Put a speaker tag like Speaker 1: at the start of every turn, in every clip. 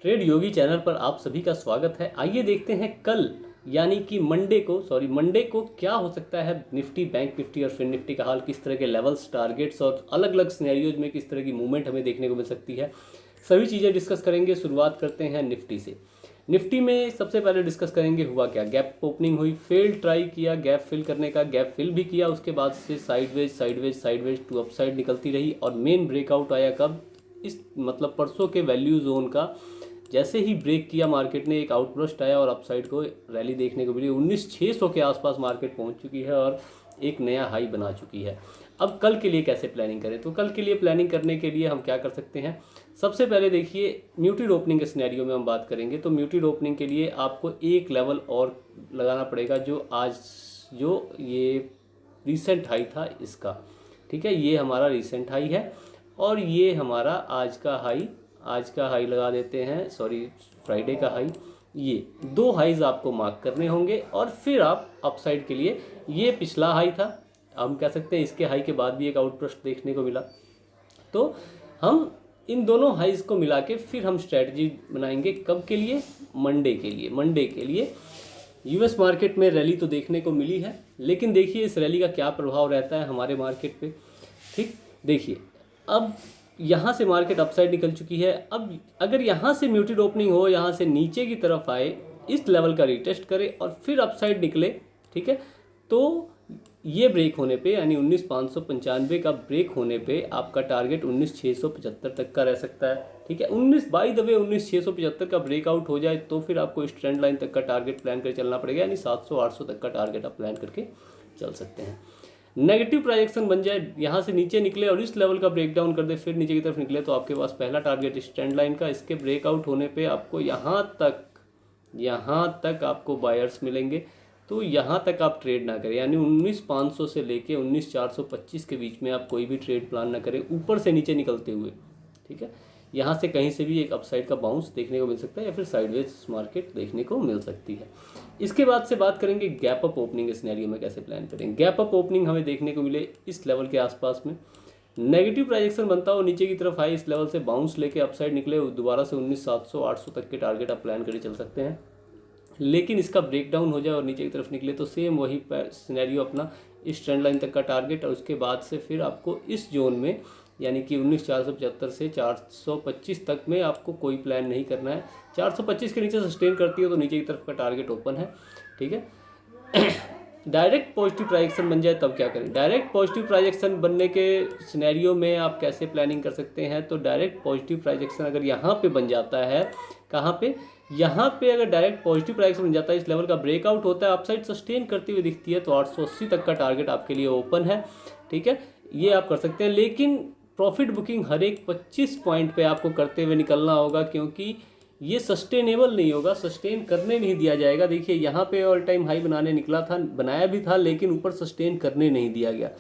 Speaker 1: Trade योगी channel पर आप सभी का स्वागत है। आइए देखते हैं कल यानी कि मंडे को क्या हो सकता है। निफ्टी, बैंक निफ्टी और फिन निफ्टी का हाल, किस तरह के लेवल्स, टारगेट्स और अलग अलग सिनेरियोज में किस तरह की मूवमेंट हमें देखने को मिल सकती है, सभी चीज़ें डिस्कस करेंगे। शुरुआत करते हैं निफ्टी से। निफ्टी में सबसे पहले डिस्कस करेंगे हुआ क्या। गैप ओपनिंग हुई, फेल ट्राई किया गैप फिल करने का, गैप फिल भी किया, उसके बाद से साइडवेज टू अपसाइड निकलती रही और मेन ब्रेकआउट आया कब, इस मतलब परसों के वैल्यू जोन का जैसे ही ब्रेक किया मार्केट ने, एक आउटबर्स्ट आया और अपसाइड को रैली देखने को मिली। 19,600 के आसपास मार्केट पहुंच चुकी है और एक नया हाई बना चुकी है। अब कल के लिए कैसे प्लानिंग करें, तो कल के लिए प्लानिंग करने के लिए हम क्या कर सकते हैं। सबसे पहले देखिए, म्यूटेड ओपनिंग के सिनेरियो में हम बात करेंगे। तो म्यूटेड ओपनिंग के लिए आपको एक लेवल और लगाना पड़ेगा, जो ये रिसेंट हाई था इसका। ठीक है, ये हमारा रिसेंट हाई है और ये हमारा आज का हाई लगा देते हैं, सॉरी फ्राइडे का हाई। ये दो हाईज आपको मार्क करने होंगे और फिर आप अपसाइड के लिए, ये पिछला हाई था, हम कह सकते हैं इसके हाई के बाद भी एक आउटबर्स्ट देखने को मिला। तो हम इन दोनों हाइज को मिला के फिर हम स्ट्रैटेजी बनाएंगे कब के लिए, मंडे के लिए। यूएस मार्केट में रैली तो देखने को मिली है, लेकिन देखिए इस रैली का क्या प्रभाव रहता है हमारे मार्केट पे। ठीक, देखिए अब यहाँ से मार्केट अपसाइड निकल चुकी है। अब अगर यहाँ से म्यूटेड ओपनिंग हो, यहाँ से नीचे की तरफ आए, इस लेवल का रिटेस्ट करे और फिर अपसाइड निकले, ठीक है, तो ये ब्रेक होने पे यानी 19,595 का ब्रेक होने पे आपका टारगेट 19,675 तक का रह सकता है। ठीक है, 19,675 का ब्रेकआउट हो जाए तो फिर आपको इस ट्रेंड लाइन तक का टारगेट प्लान कर चलना पड़ेगा, यानी 700-800 तक का टारगेट आप प्लान करके चल सकते हैं। नेगेटिव प्रोजेक्शन बन जाए, यहाँ से नीचे निकले और इस लेवल का ब्रेकडाउन कर दे, फिर नीचे की तरफ निकले, तो आपके पास पहला टारगेट इस ट्रेंड लाइन का, इसके ब्रेकआउट होने पे आपको यहाँ तक आपको बायर्स मिलेंगे। तो यहाँ तक आप ट्रेड ना करें, यानी 19,500 से लेके 19,425 के बीच में आप कोई भी ट्रेड प्लान ना करें ऊपर से नीचे निकलते हुए। ठीक है, यहाँ से कहीं से भी एक अपसाइड का बाउंस देखने को मिल सकता है या फिर साइडवेज मार्केट देखने को मिल सकती है। इसके बाद से बात करेंगे गैप अप ओपनिंग के सिनेरियो में कैसे प्लान करेंगे। गैप अप ओपनिंग हमें देखने को मिले इस लेवल के आसपास में, नेगेटिव प्रोजेक्शन बनता हो, नीचे की तरफ आए, इस लेवल से बाउंस लेके अपसाइड निकले, दोबारा से 19,700-800 तक के टारगेट आप प्लान करके चल सकते हैं। लेकिन इसका ब्रेकडाउन हो जाए और नीचे की तरफ निकले तो सेम वही सिनेरियो अपना, इस ट्रेंड लाइन तक का टारगेट और उसके बाद से फिर आपको इस जोन में यानी कि 19,475 से 425 तक में आपको कोई प्लान नहीं करना है। 425 के नीचे सस्टेन करती है तो नीचे की तरफ का टारगेट ओपन है। ठीक है, डायरेक्ट पॉजिटिव प्रोजेक्शन बन जाए तब क्या करें। डायरेक्ट पॉजिटिव प्रोजेक्शन बनने के सिनेरियो में आप कैसे प्लानिंग कर सकते हैं, तो डायरेक्ट पॉजिटिव प्रोजेक्शन अगर यहाँ पे बन जाता है, कहाँ पे, यहाँ पे अगर डायरेक्ट पॉजिटिव प्रोजेक्शन बन जाता है, इस लेवल का ब्रेकआउट होता है, अपसाइड सस्टेन करती हुई दिखती है, तो 880 तक का टारगेट आपके लिए ओपन है। ठीक है, ये आप कर सकते हैं, लेकिन प्रॉफिट बुकिंग हर एक 25 पॉइंट पे आपको करते हुए निकलना होगा, क्योंकि ये सस्टेनेबल नहीं होगा, सस्टेन करने नहीं दिया जाएगा। देखिए यहाँ पे ऑल टाइम हाई बनाया भी था, लेकिन ऊपर सस्टेन करने नहीं दिया गया,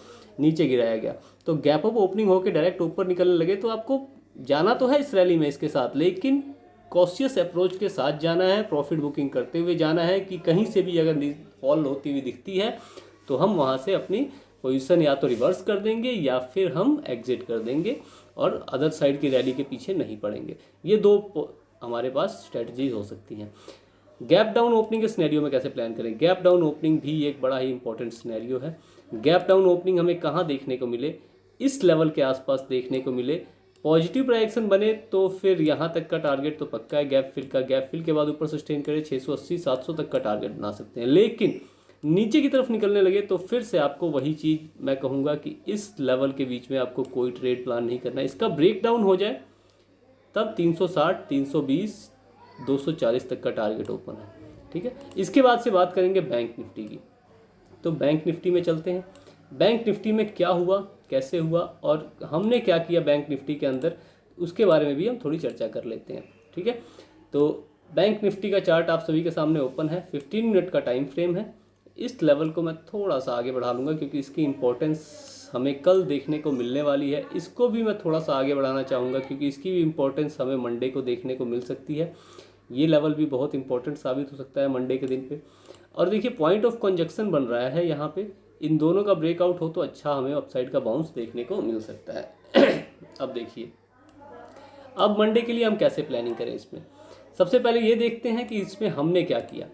Speaker 1: नीचे गिराया गया। तो गैप अप ओपनिंग होकर डायरेक्ट ऊपर निकलने लगे तो आपको जाना तो है इस रैली में इसके साथ, लेकिन कॉशियस अप्रोच के साथ जाना है, प्रॉफिट बुकिंग करते हुए जाना है कि कहीं से भी अगर फॉल होती हुई दिखती है तो हम वहाँ से अपनी पोजीशन या तो रिवर्स कर देंगे या फिर हम एग्जिट कर देंगे और अदर साइड की रैली के पीछे नहीं पड़ेंगे। ये दो हमारे पास स्ट्रेटजीज हो सकती हैं। गैप डाउन ओपनिंग के सिनेरियो में कैसे प्लान करें। गैप डाउन ओपनिंग भी एक बड़ा ही इंपॉर्टेंट सिनेरियो है। गैप डाउन ओपनिंग हमें कहाँ देखने को मिले, इस लेवल के आसपास देखने को मिले। पॉजिटिव प्रोजेक्शन बने तो फिर यहाँ तक का टारगेट तो पक्का है गैप फिल के बाद ऊपर सस्टेन करे 680-700 तक का टारगेट बना सकते हैं। लेकिन नीचे की तरफ निकलने लगे तो फिर से आपको वही चीज़ मैं कहूँगा कि इस लेवल के बीच में आपको कोई ट्रेड प्लान नहीं करना है। इसका ब्रेक डाउन हो जाए तब 360, 320, 240 तक का टारगेट ओपन है। ठीक है, इसके बाद से बात करेंगे बैंक निफ्टी की। तो बैंक निफ्टी में चलते हैं। बैंक निफ्टी में क्या हुआ, कैसे हुआ और हमने क्या किया बैंक निफ्टी के अंदर, उसके बारे में भी हम थोड़ी चर्चा कर लेते हैं। ठीक है, तो बैंक निफ्टी का चार्ट आप सभी के सामने ओपन है, 15 मिनट का टाइम फ्रेम है। इस लेवल को मैं थोड़ा सा आगे बढ़ा लूँगा क्योंकि इसकी इंपॉर्टेंस हमें कल देखने को मिलने वाली है। इसको भी मैं थोड़ा सा आगे बढ़ाना चाहूँगा क्योंकि इसकी भी इंपॉर्टेंस हमें मंडे को देखने को मिल सकती है। ये लेवल भी बहुत इंपॉर्टेंट साबित हो सकता है मंडे के दिन पे। और देखिए पॉइंट ऑफ कंजक्शन बन रहा है यहाँ पे, इन दोनों का ब्रेकआउट हो तो अच्छा हमें अपसाइड का बाउंस देखने को मिल सकता है। अब देखिए, अब मंडे के लिए हम कैसे प्लानिंग करें इसमें, सबसे पहले ये देखते हैं कि इसमें हमने क्या किया।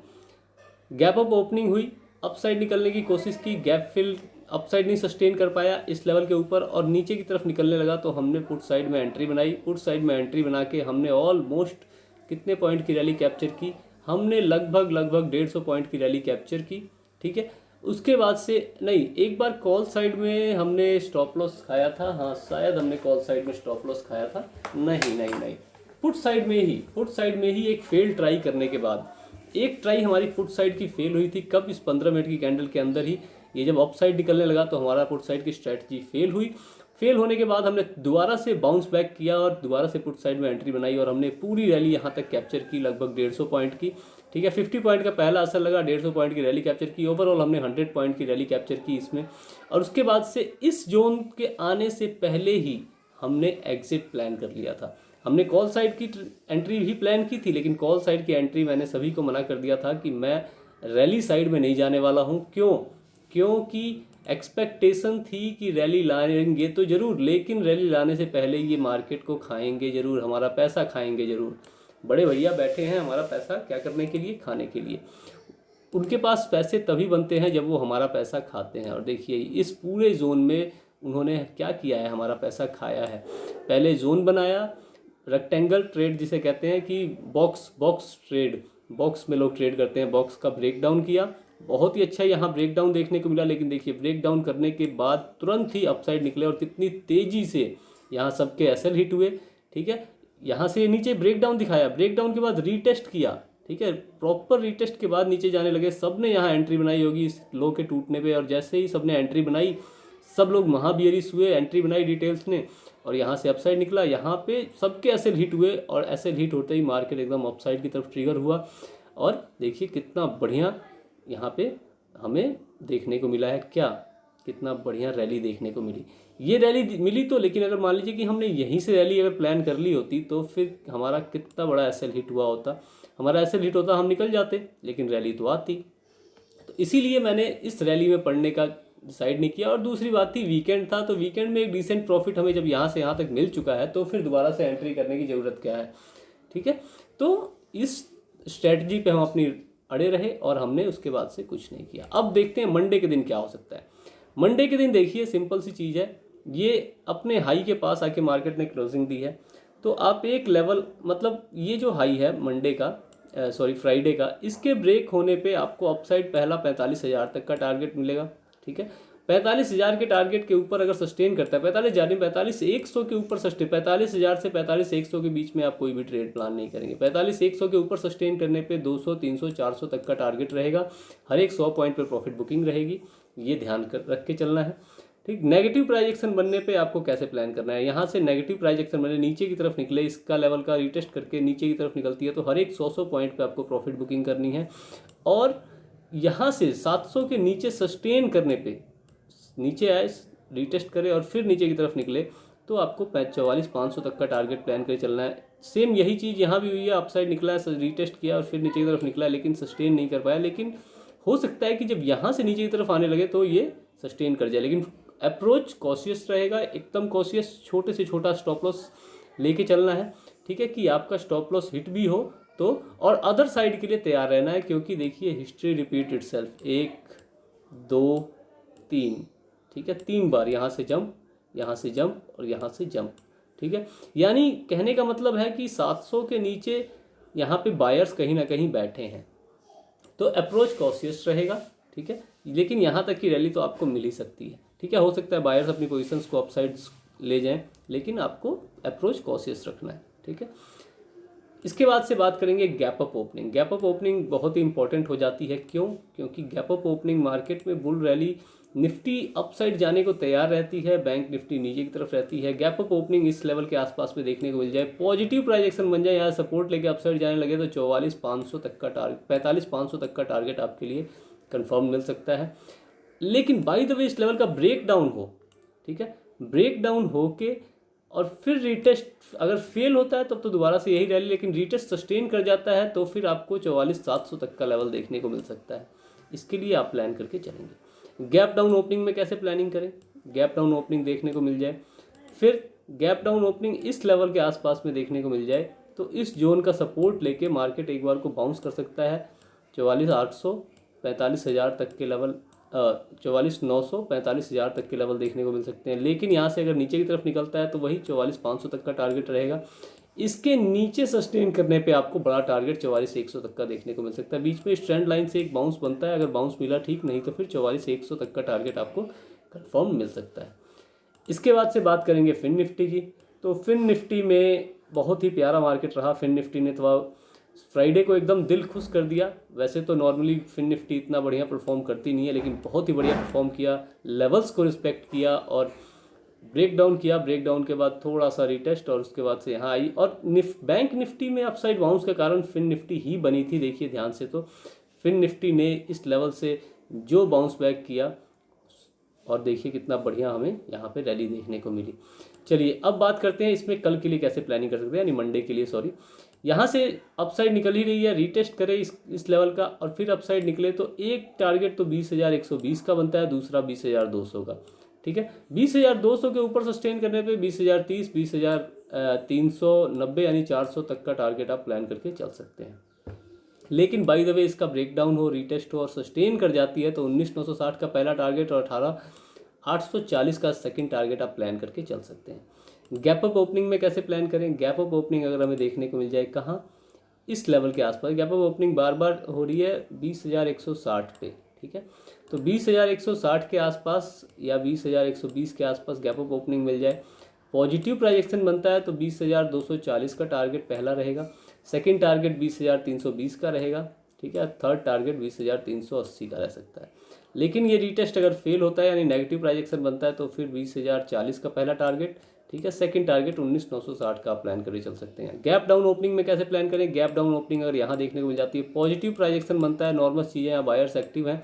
Speaker 1: गैप अप ओपनिंग हुई, अपसाइड निकलने की कोशिश की, गैप फिल अपसाइड नहीं सस्टेन कर पाया इस लेवल के ऊपर और नीचे की तरफ निकलने लगा, तो हमने पुट साइड में एंट्री बनाई। पुट साइड में एंट्री बना के हमने ऑलमोस्ट कितने पॉइंट की रैली कैप्चर की, हमने लगभग 150 पॉइंट की रैली कैप्चर की। ठीक है, उसके बाद से नहीं, एक बार कॉल साइड में हमने स्टॉप लॉस खाया था, हाँ शायद हमने कॉल साइड में स्टॉप लॉस खाया था, नहीं, पुट साइड में ही एक फेल ट्राई करने के बाद, एक ट्राई हमारी पुट साइड की फेल हुई थी। कब? इस 15 मिनट की कैंडल के अंदर ही ये जब अप साइड निकलने लगा तो हमारा पुट साइड की स्ट्रैटेजी फेल हुई। फेल होने के बाद हमने दोबारा से बाउंस बैक किया और दोबारा से पुट साइड में एंट्री बनाई और हमने पूरी रैली यहाँ तक कैप्चर की, लगभग 150 पॉइंट की। ठीक है, 50 पॉइंट का पहला असर लगा, 150 पॉइंट की रैली कैप्चर की। ओवरऑल हमने 100 पॉइंट की रैली कैप्चर की इसमें। और उसके बाद से इस जोन के आने से पहले ही हमने एग्जिट प्लान कर लिया था। हमने कॉल साइड की एंट्री भी प्लान की थी, लेकिन कॉल साइड की एंट्री मैंने सभी को मना कर दिया था कि मैं रैली साइड में नहीं जाने वाला हूँ। क्योंकि एक्सपेक्टेशन थी कि रैली लाएंगे तो ज़रूर, लेकिन रैली लाने से पहले ये मार्केट को खाएंगे ज़रूर, हमारा पैसा खाएंगे ज़रूर। बड़े भैया बैठे हैं हमारा पैसा क्या करने के लिए? खाने के लिए। उनके पास पैसे तभी बनते हैं जब वो हमारा पैसा खाते हैं। और देखिए इस पूरे जोन में उन्होंने क्या किया है, हमारा पैसा खाया है। पहले जोन बनाया, रेक्टेंगल ट्रेड जिसे कहते हैं कि बॉक्स ट्रेड, बॉक्स में लोग ट्रेड करते हैं, बॉक्स का ब्रेक डाउन किया, बहुत ही अच्छा यहाँ ब्रेक डाउन देखने को मिला। लेकिन देखिए ब्रेक डाउन करने के बाद तुरंत ही अपसाइड निकले और कितनी तेज़ी से यहाँ सबके एसएल हिट हुए। ठीक है, यहाँ से नीचे ब्रेक डाउन दिखाया, ब्रेक डाउन के बाद रीटेस्ट किया। ठीक है, प्रॉपर रीटेस्ट के बाद नीचे जाने लगे। सब ने यहाँ एंट्री बनाई होगी इस लो के टूटने पे, और जैसे ही सब ने एंट्री बनाई सब लोग महाबियरिश हुए, एंट्री बनाई डिटेल्स ने और यहाँ से अपसाइड निकला। यहाँ पे सबके एसएल हिट हुए और एसएल हिट होते ही मार्केट एकदम अपसाइड की तरफ ट्रिगर हुआ। और देखिए कितना बढ़िया यहाँ पे हमें देखने को मिला है, क्या कितना बढ़िया रैली देखने को मिली। ये रैली मिली तो, लेकिन अगर मान लीजिए कि हमने यहीं से रैली अगर प्लान कर ली होती तो फिर हमारा कितना बड़ा एसएल हिट हुआ होता, हमारा एसएल हिट होता, हम निकल जाते, लेकिन रैली तो आती। तो इसीलिए मैंने इस रैली में पढ़ने का डिसाइड नहीं किया। और दूसरी बात थी वीकेंड था, तो वीकेंड में एक डिसेंट प्रॉफिट हमें जब यहाँ से यहाँ तक मिल चुका है तो फिर दोबारा से एंट्री करने की ज़रूरत क्या है। ठीक है, तो इस स्ट्रेटजी पे हम अपनी अड़े रहे और हमने उसके बाद से कुछ नहीं किया। अब देखते हैं मंडे के दिन क्या हो सकता है। मंडे के दिन देखिए सिंपल सी चीज़ है, ये अपने हाई के पास आके मार्केट ने क्लोजिंग दी है, तो आप एक लेवल, मतलब ये जो हाई है मंडे का, फ्राइडे का, इसके ब्रेक होने पे आपको अपसाइड पहला 45,000 तक का टारगेट मिलेगा। ठीक है, 45,000 के टारगेट के ऊपर अगर सस्टेन करता है, 45,100 के ऊपर सस्टेन, 45,000 से 45,100 के बीच में आप कोई भी ट्रेड प्लान नहीं करेंगे। 45,100 के ऊपर सस्टेन करने पे 200, 300, 400 तक का टारगेट रहेगा, हर एक 100 पॉइंट पर प्रॉफिट बुकिंग रहेगी, ये ध्यान रख के चलना है। ठीक, नेगेटिव प्राइस एक्शन बनने पे आपको कैसे प्लान करना है, यहाँ से नेगेटिव प्राइस एक्शन बने, नीचे की तरफ निकले, इसका लेवल का रिटेस्ट करके नीचे की तरफ निकलती है तो हर एक 100 पॉइंट पे आपको प्रॉफिट बुकिंग करनी है। और यहाँ से 700 के नीचे सस्टेन करने पे, नीचे आए, रिटेस्ट करे और फिर नीचे की तरफ निकले तो आपको 44,500 तक का टारगेट प्लान करके चलना है। सेम यही चीज़ यहाँ भी हुई है, अपसाइड निकला है, रिटेस्ट किया और फिर नीचे की तरफ निकला, लेकिन सस्टेन नहीं कर पाया। लेकिन हो सकता है कि जब यहाँ से नीचे की तरफ आने लगे तो ये सस्टेन कर जाए, लेकिन अप्रोच कॉशियस रहेगा, एकदम कॉशियस, छोटे से छोटा स्टॉप लॉस लेके चलना है। ठीक है, कि आपका स्टॉप लॉस हिट भी हो तो, और अदर साइड के लिए तैयार रहना है, क्योंकि देखिए हिस्ट्री रिपीट इटसेल्फ, 1 2 3, ठीक है, 3 बार यहाँ से जंप, यहाँ से जंप और यहाँ से जंप। ठीक है, यानी कहने का मतलब है कि 700 के नीचे यहाँ पे बायर्स कहीं ना कहीं बैठे हैं, तो अप्रोच कॉशियस रहेगा। ठीक है, लेकिन यहाँ तक की रैली तो आपको मिल ही सकती है। ठीक है, हो सकता है बायर्स अपनी पोजीशंस को अपसाइड्स ले जाएं, लेकिन आपको अप्रोच कॉशियस रखना है। ठीक है, इसके बाद से बात करेंगे gap up opening. Gap up opening बहुत ही इंपॉर्टेंट हो जाती है, क्यों? क्योंकि गैप अप ओपनिंग मार्केट में बुल रैली, निफ्टी अपसाइड जाने को तैयार रहती है, बैंक निफ्टी नीचे की तरफ रहती है। गैप अप ओपनिंग इस लेवल के आसपास में देखने को मिल जाए, पॉजिटिव प्राइस एक्शन बन जाए, यहाँ सपोर्ट लेके अपसाइड जाने लगे तो 44,500 तक का टारगेट, 45,500 तक का टारगेट आपके लिए कंफर्म मिल सकता है। लेकिन बाय द वे इस लेवल का ब्रेक डाउन हो, ठीक है, ब्रेक डाउन हो के और फिर रिटेस्ट अगर फेल होता है तब तो दोबारा से यही रैली, लेकिन रिटेस्ट सस्टेन कर जाता है तो फिर आपको 44,700 तक का लेवल देखने को मिल सकता है। इसके लिए आप प्लान करके चलेंगे। गैप डाउन ओपनिंग में कैसे प्लानिंग करें? गैप डाउन ओपनिंग देखने को मिल जाए, फिर गैप डाउन ओपनिंग इस लेवल के आसपास में देखने को मिल जाए तो इस जोन का सपोर्ट लेके मार्केट एक बार को बाउंस कर सकता है 44,800 45,000 तक के लेवल, 44,900 45,000 तक के लेवल देखने को मिल सकते हैं। लेकिन यहाँ से अगर नीचे की तरफ निकलता है तो वही 44,500 तक का टारगेट रहेगा। इसके नीचे सस्टेन करने पे आपको बड़ा टारगेट 44,100 तक का देखने को मिल सकता है। बीच में इस ट्रेंड लाइन से एक बाउंस बनता है, अगर बाउंस मिला ठीक, नहीं तो फिर 44,100 तक का टारगेट आपको कंफर्म मिल सकता है। इसके बाद से बात करेंगे फिन निफ्टी की। तो फिन निफ्टी में बहुत ही प्यारा मार्केट रहा। फिन निफ्टी ने तो फ्राइडे को एकदम दिल खुश कर दिया। वैसे तो नॉर्मली फिन निफ्टी इतना बढ़िया परफॉर्म करती नहीं है, लेकिन बहुत ही बढ़िया परफॉर्म किया, लेवल्स को रिस्पेक्ट किया और ब्रेक डाउन किया। ब्रेक डाउन के बाद थोड़ा सा रिटेस्ट और उसके बाद से यहाँ आई। और बैंक निफ्टी में अपसाइड बाउंस के कारण फिन निफ्टी ही बनी थी। देखिए ध्यान से, तो फिन निफ्टी ने इस लेवल से जो बाउंस बैक किया और देखिए कितना बढ़िया हमें यहाँ पे रैली देखने को मिली। चलिए अब बात करते हैं इसमें कल के लिए कैसे प्लानिंग कर सकते हैं, यानी मंडे के लिए, सॉरी। यहाँ से अपसाइड निकल ही रही है, रीटेस्ट करे इस लेवल का और फिर अपसाइड निकले तो एक टारगेट तो 20,120 का बनता है, दूसरा 20,200 का। ठीक है, 20,200 के ऊपर सस्टेन करने पे 20,030 20,390 यानी 400 तक का टारगेट आप प्लान करके चल सकते हैं। लेकिन बाय द वे इसका ब्रेकडाउन हो, रीटेस्ट हो और सस्टेन कर जाती है तो 19,960 का पहला टारगेट और 18,840 का सेकंड टारगेट आप प्लान करके चल सकते हैं। गैप अप ओपनिंग में कैसे प्लान करें? गैप अप ओपनिंग अगर हमें देखने को मिल जाए कहाँ, इस लेवल के आसपास गैप अप ओपनिंग बार बार हो रही है 20,160 पे। ठीक है, तो 20,160 के आसपास या 20,120 के आसपास गैप अप ओपनिंग मिल जाए, पॉजिटिव प्रोजेक्शन बनता है तो 20,240 का टारगेट पहला रहेगा, सेकंड टारगेट 20,320 का रहेगा। ठीक है, थर्ड टारगेट 20,380 का रह सकता है। लेकिन ये रीटेस्ट अगर फेल होता है यानी नेगेटिव प्रोजेक्शन बनता है तो फिर 20,040 का पहला टारगेट, ठीक है, सेकंड टारगेट 19,960 का आप प्लान करके चल सकते हैं। गैप डाउन ओपनिंग में कैसे प्लान करें? गैप डाउन ओपनिंग अगर यहाँ देखने को मिल जाती है, पॉजिटिव प्रोजेक्शन बनता है, नॉर्मल चीज़ें यहाँ बायर्स एक्टिव हैं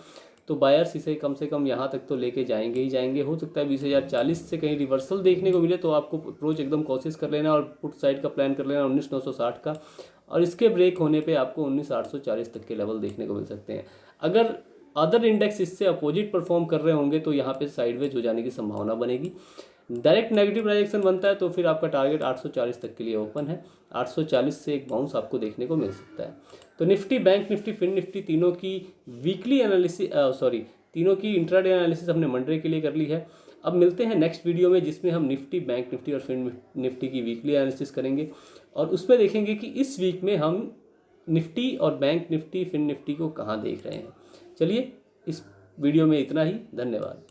Speaker 1: तो बायर्स इसे कम से कम यहाँ तक तो लेके जाएंगे ही जाएंगे। हो सकता है 20,040 से कहीं रिवर्सल देखने को मिले तो आपको अप्रोच एकदम कोशिश कर लेना और पुट साइड का प्लान कर लेना 19,960 का, और इसके ब्रेक होने पे आपको 19,840 तक के लेवल देखने को मिल सकते हैं। अगर अदर इंडेक्स इससे अपोजिट परफॉर्म कर रहे होंगे तो यहाँ पे साइडवेज हो जाने की संभावना बनेगी। डायरेक्ट नेगेटिव प्राइजेक्शन बनता है तो फिर आपका टारगेट 840 तक के लिए ओपन है, 840 से एक बाउंस आपको देखने को मिल सकता है। तो Nifty, bank Nifty, fin Nifty तीनों की वीकली एनालिसिस, तीनों की इंट्राडे एनालिसिस हमने मंडे के लिए कर ली है। अब मिलते हैं नेक्स्ट वीडियो में जिसमें हम निफ्टी, बैंक निफ्टी और फिन निफ्टी की वीकली एनालिसिस करेंगे और उसमें देखेंगे कि इस वीक में हम निफ्टी और बैंक निफ्टी, फिन निफ्टी को कहाँ देख रहे हैं। चलिए इस वीडियो में इतना ही, धन्यवाद।